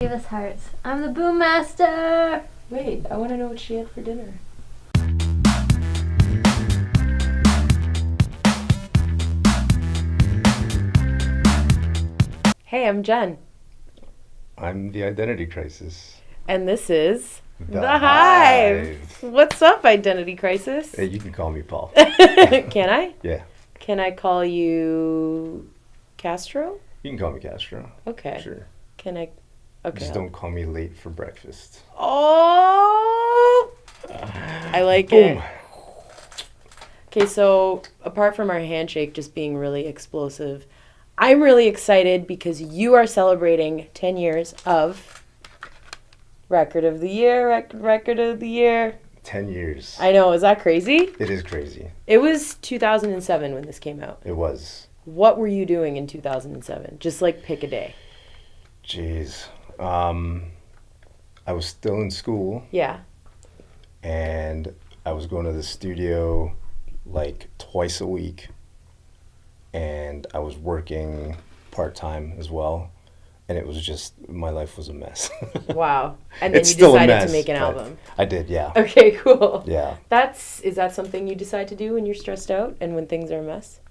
Give us hearts. I'm the boom master. Wait, I want to know what she had for dinner. Hey, I'm Jen. I'm the Identity Crisis. And this is The Hive. What's up, Identity Crisis? Hey, you can call me Paul. Can I? Yeah. Can I call you Castro? You can call me Castro. Okay. Sure. Can I? Okay. Just don't call me late for breakfast. Oh! I like Boom. it. Okay, so apart from our handshake just being really explosive, I'm really excited because you are celebrating 10 years of Record of the Year, Record of the Year. 10 years. I know, is that crazy? It is crazy. It was 2007 when this came out. It was. What were you doing in 2007? Just like pick a day. Jeez. I was still in school. Yeah. And I was going to the studio like twice a week. And I was working part-time as well. And it was just, my life was a mess. Wow. And then It's you still a decided mess, to make an but album. I did, yeah. Okay, cool. Yeah. Is that something you decide to do when you're stressed out and when things are a mess?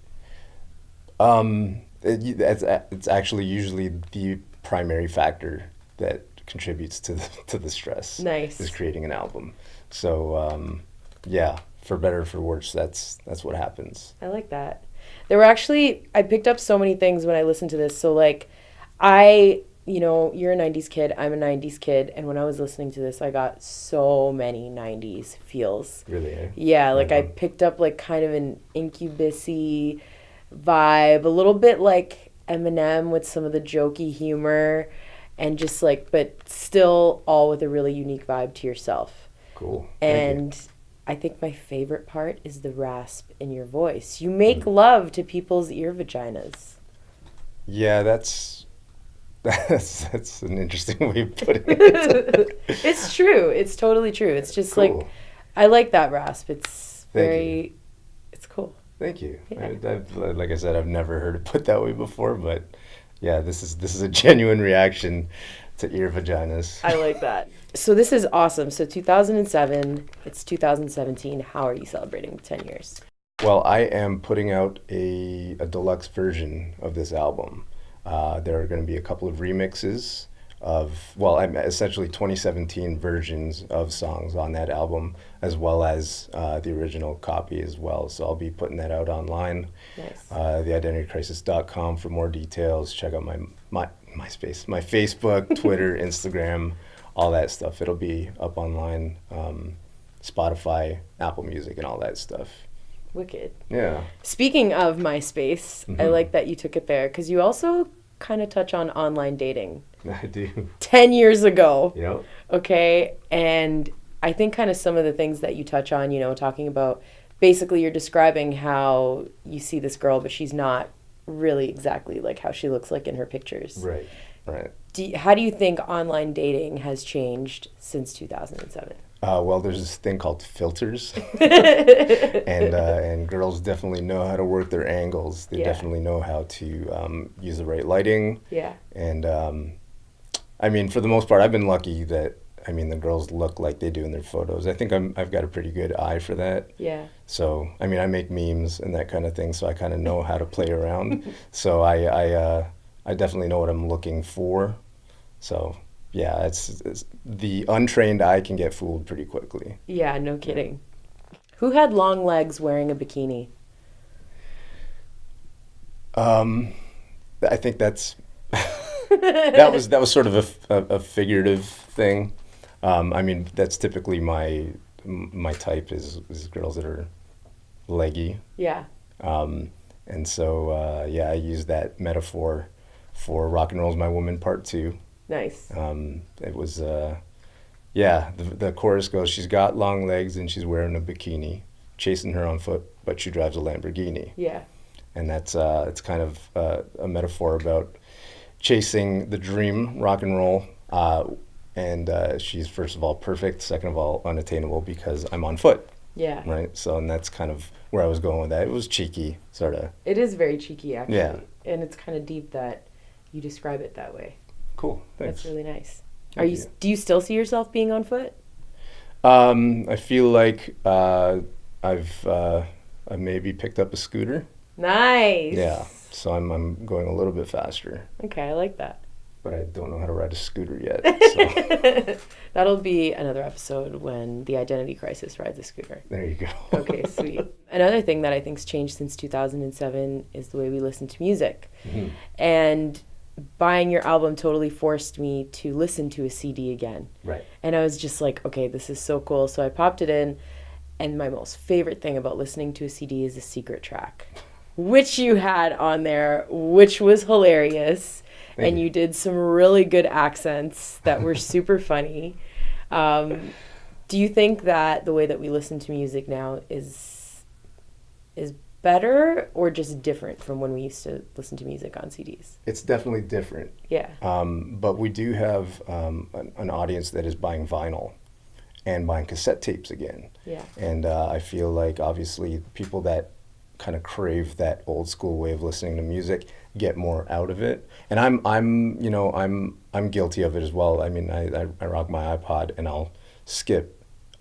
It's actually usually the primary factor that contributes to the stress. Nice. Is creating an album. So yeah, for better or for worse, that's what happens. I like that. I picked up so many things when I listened to this. So like, you're a 90s kid, I'm a 90s kid. And when I was listening to this, I got so many 90s feels. Really? Eh? Yeah, like I picked up like kind of an Incubus-y vibe, a little bit like Eminem with some of the jokey humor and just like, but still all with a really unique vibe to yourself. Cool. And I think my favorite part is the rasp in your voice. You make love to people's ear vaginas. Yeah, that's an interesting way of putting it. It's true. It's totally true. It's just cool. like, I like that rasp. It's it's cool. Thank you. Yeah. Like I said, I've never heard it put that way before, but yeah, this is a genuine reaction to ear vaginas. I like that. So this is awesome. So 2007, it's 2017. How are you celebrating 10 years? Well, I am putting out a deluxe version of this album. There are going to be a couple of remixes I'm essentially 2017 versions of songs on that album, as well as the original copy as well. So I'll be putting that out online. Nice. TheIdentityCrisis.com for more details. Check out my MySpace, my Facebook, Twitter, Instagram, all that stuff. It'll be up online, Spotify, Apple Music, and all that stuff. Wicked. Yeah. Speaking of MySpace, I like that you took it there because you also kind of touch on online dating. I do. 10 years ago. Yep. Okay. And I think kind of some of the things that you touch on, talking about basically you're describing how you see this girl, but she's not really exactly like how she looks like in her pictures. Right. How do you think online dating has changed since 2007? Well, there's this thing called filters, and girls definitely know how to work their angles. They definitely know how to use the right lighting. Yeah. And I mean, for the most part, I've been lucky that the girls look like they do in their photos. I think I've got a pretty good eye for that. Yeah. So I make memes and that kind of thing, so I kind of know how to play around. So I definitely know what I'm looking for. So. Yeah, it's the untrained eye can get fooled pretty quickly. Yeah, no kidding. Who had long legs wearing a bikini? I think that's that was sort of a figurative thing. That's typically my type is girls that are leggy. Yeah. And so I use that metaphor for Rock and Roll's My Woman Part 2. Nice. It was, the chorus goes, she's got long legs and she's wearing a bikini, chasing her on foot, but she drives a Lamborghini. Yeah. And that's, it's kind of a metaphor about chasing the dream, rock and roll. And she's, first of all, perfect. Second of all, unattainable because I'm on foot. Yeah. Right? So, and that's kind of where I was going with that. It was cheeky, sort of. It is very cheeky, actually. Yeah. And it's kind of deep that you describe it that way. Cool. Thanks. That's really nice. Thank you. Do you still see yourself being on foot? I feel like I've maybe picked up a scooter. Nice. Yeah. So I'm going a little bit faster. Okay, I like that. But I don't know how to ride a scooter yet. So. That'll be another episode when the identity crisis rides a scooter. There you go. Okay, sweet. Another thing that I think's changed since 2007 is the way we listen to music. Mm-hmm. And buying your album totally forced me to listen to a CD again. Right. And I was just like, okay, this is so cool. So I popped it in, and my most favorite thing about listening to a CD is the secret track, which you had on there, which was hilarious. And you did some really good accents that were super funny. Do you think that the way that we listen to music now is better or just different from when we used to listen to music on CDs? It's definitely different. Yeah. But we do have an audience that is buying vinyl and buying cassette tapes again. Yeah. And I feel like obviously people that kind of crave that old school way of listening to music get more out of it. And I'm guilty of it as well. I mean, I rock my iPod and I'll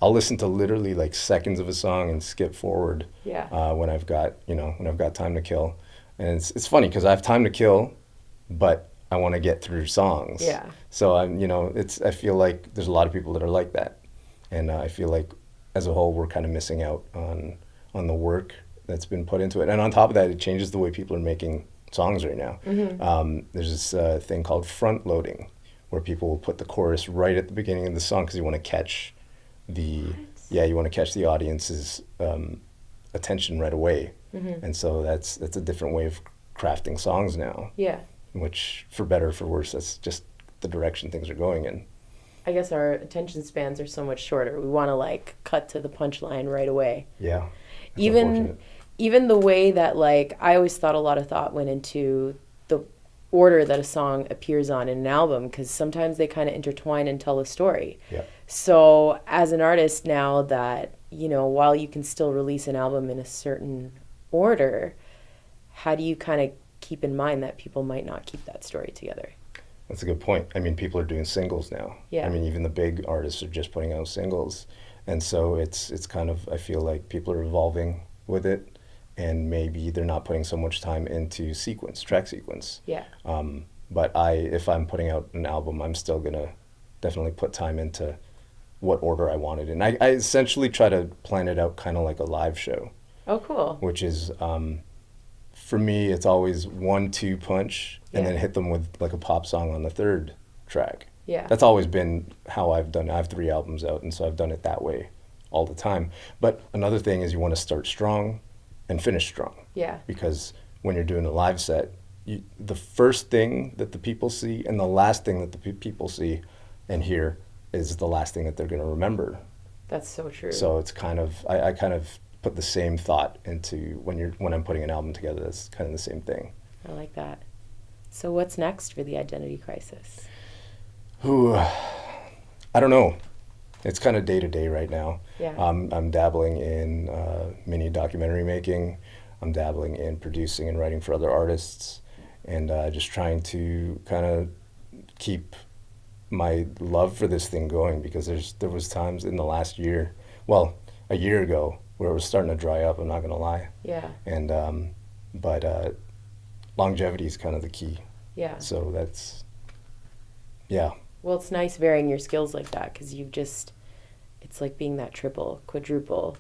listen to literally like seconds of a song and skip forward. Yeah. When I've got time to kill. And it's funny because I have time to kill, but I want to get through songs. Yeah. So I feel like there's a lot of people that are like that. And I feel like as a whole we're kind of missing out on the work that's been put into it. And on top of that, it changes the way people are making songs right now. Mm-hmm. There's this thing called front loading, where people will put the chorus right at the beginning of the song because you want to catch the audience's attention right away. Mm-hmm. And so that's a different way of crafting songs now. Yeah. Which, for better or for worse, that's just the direction things are going in. I guess our attention spans are so much shorter. We want to like cut to the punchline right away. Yeah. Even the way that like I always thought a lot of thought went into the order that a song appears on in an album, because sometimes they kind of intertwine and tell a story. Yeah. So as an artist now that, while you can still release an album in a certain order, how do you kind of keep in mind that people might not keep that story together? That's a good point. I mean, people are doing singles now. Yeah. I mean, even the big artists are just putting out singles. And so it's kind of, I feel like people are evolving with it, and maybe they're not putting so much time into track sequence. Yeah. But if I'm putting out an album, I'm still going to definitely put time into what order I want it in. I essentially try to plan it out kind of like a live show. Oh, cool. Which is, for me, it's always 1-2 punch, and then hit them with like a pop song on the third track. Yeah. That's always been how I've done it. I have 3 albums out, and so I've done it that way all the time. But another thing is you want to start strong and finish strong. Yeah. Because when you're doing a live set, the first thing that the people see and the last thing that the people see and hear is the last thing that they're going to remember. That's so true. So it's kind of, I kind of put the same thought into when I'm putting an album together. That's kind of the same thing. I like that. So what's next for the identity crisis? Ooh, I don't know. It's kind of day to day right now. Yeah. I'm dabbling in mini documentary making. I'm dabbling in producing and writing for other artists, and just trying to kind of keep my love for this thing going, because there was times in the last year, well, a year ago, where it was starting to dry up. I'm not gonna lie. Yeah. And but longevity is kind of the key. Yeah. So that's, yeah. Well, it's nice varying your skills like that, because it's like being that triple, quadruple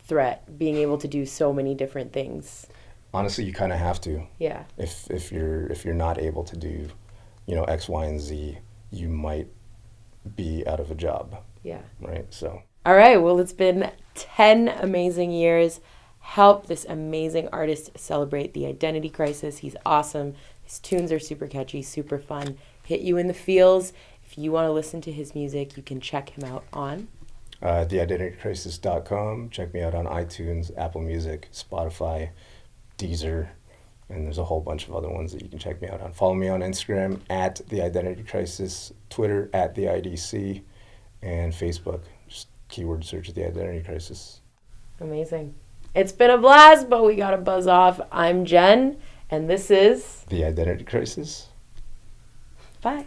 threat, being able to do so many different things. Honestly, you kind of have to. Yeah. If you're not able to do, X, Y, and Z, you might be out of a job. Yeah. Right. So. All right. Well, it's been 10 amazing years. Help this amazing artist celebrate the identity crisis. He's awesome. His tunes are super catchy, super fun, hit you in the feels. If you want to listen to his music, you can check him out on theidentitycrisis.com. Check me out on iTunes, Apple Music, Spotify, Deezer, and there's a whole bunch of other ones that you can check me out on. Follow me on Instagram at The Identity Crisis, Twitter at The IDC, and Facebook. Just keyword search The Identity Crisis. Amazing. It's been a blast, but we got to buzz off. I'm Jen, and this is The Identity Crisis. Bye.